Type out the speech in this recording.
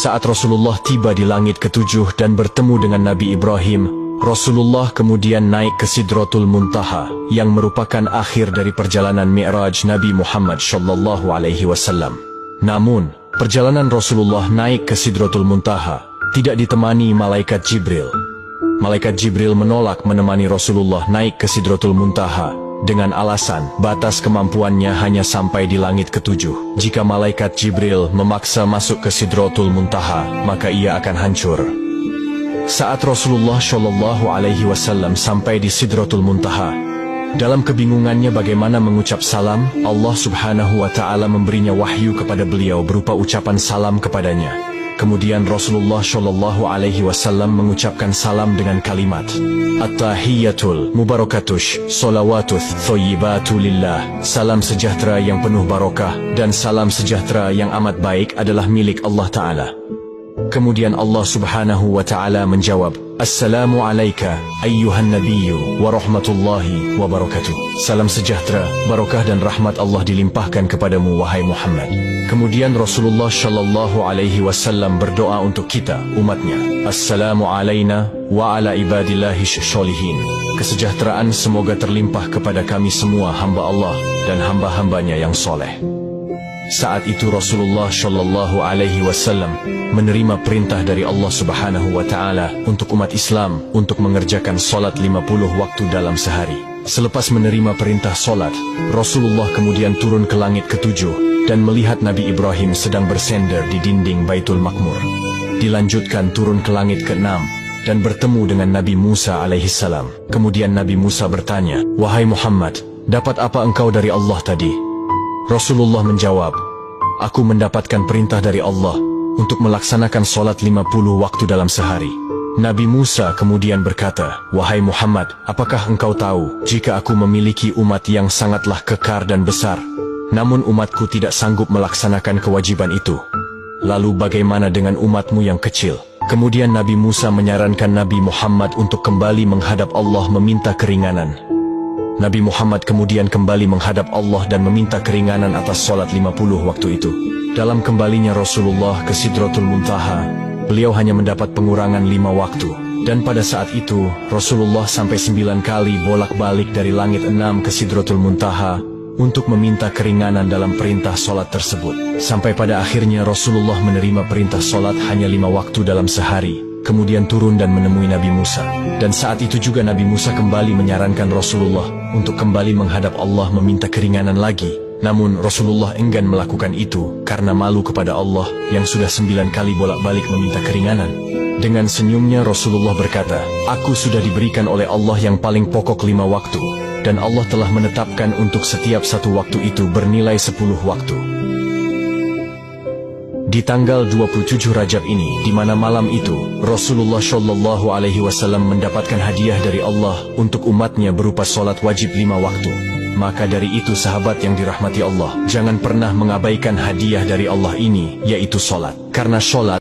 Saat Rasulullah tiba di langit ketujuh dan bertemu dengan Nabi Ibrahim, Rasulullah kemudian naik ke Sidratul Muntaha, yang merupakan akhir dari perjalanan Mi'raj Nabi Muhammad SAW. Namun, perjalanan Rasulullah naik ke Sidratul Muntaha tidak ditemani Malaikat Jibril. Malaikat Jibril menolak menemani Rasulullah naik ke Sidratul Muntaha dengan alasan batas kemampuannya hanya sampai di langit ketujuh. Jika Malaikat Jibril memaksa masuk ke Sidratul Muntaha, maka ia akan hancur. Saat Rasulullah SAW sampai di Sidratul Muntaha, dalam kebingungannya bagaimana mengucap salam, Allah Subhanahu wa Ta'ala memberinya wahyu kepada beliau berupa ucapan salam kepadanya. Kemudian Rasulullah SAW mengucapkan salam dengan kalimat At-tahiyyatul mubarakatush salawatuth thoyyibatu lillah. Salam sejahtera yang penuh barokah dan salam sejahtera yang amat baik adalah milik Allah Ta'ala. Kemudian Allah Subhanahu wa Ta'ala menjawab, Assalamu alayka ayyuhan nabiyyu wa rahmatullahi wa barakatuh. Salam sejahtera, barokah dan rahmat Allah dilimpahkan kepadamu wahai Muhammad. Kemudian Rasulullah SAW berdoa untuk kita, umatnya. Assalamu alayna wa ala ibadillahi sholihin. Kesejahteraan semoga terlimpah kepada kami semua hamba Allah dan hamba-hambanya yang soleh. Saat itu Rasulullah SAW menerima perintah dari Allah Subhanahu wa Ta'ala untuk umat Islam untuk mengerjakan solat 50 waktu dalam sehari. Selepas menerima perintah solat, Rasulullah kemudian turun ke langit ketujuh dan melihat Nabi Ibrahim sedang bersender di dinding Baitul Makmur. Dilanjutkan turun ke langit ke-6 dan bertemu dengan Nabi Musa alaihissalam. Kemudian Nabi Musa bertanya, Wahai Muhammad, dapat apa engkau dari Allah tadi? Rasulullah menjawab, Aku mendapatkan perintah dari Allah untuk melaksanakan solat 50 waktu dalam sehari. Nabi Musa kemudian berkata, Wahai Muhammad, apakah engkau tahu jika aku memiliki umat yang sangatlah kekar dan besar, namun umatku tidak sanggup melaksanakan kewajiban itu? Lalu bagaimana dengan umatmu yang kecil? Kemudian Nabi Musa menyarankan Nabi Muhammad untuk kembali menghadap Allah meminta keringanan. Nabi Muhammad kemudian kembali menghadap Allah dan meminta keringanan atas solat 50 waktu itu. Dalam kembalinya Rasulullah ke Sidratul Muntaha, beliau hanya mendapat pengurangan 5 waktu. Dan pada saat itu, Rasulullah sampai 9 kali bolak-balik dari langit 6 ke Sidratul Muntaha untuk meminta keringanan dalam perintah solat tersebut. Sampai pada akhirnya Rasulullah menerima perintah solat hanya 5 waktu dalam sehari. Kemudian turun dan menemui Nabi Musa. Dan saat itu juga Nabi Musa kembali menyarankan Rasulullah untuk kembali menghadap Allah meminta keringanan lagi. Namun Rasulullah enggan melakukan itu karena malu kepada Allah yang sudah 9 kali bolak-balik meminta keringanan. Dengan senyumnya Rasulullah berkata, Aku sudah diberikan oleh Allah yang paling pokok 5 waktu, dan Allah telah menetapkan untuk setiap satu waktu itu bernilai 10 waktu. Di tanggal 27 Rajab ini, di mana malam itu Rasulullah SAW mendapatkan hadiah dari Allah untuk umatnya berupa solat wajib 5 waktu. Maka dari itu sahabat yang dirahmati Allah, jangan pernah mengabaikan hadiah dari Allah ini, yaitu solat. Karena solat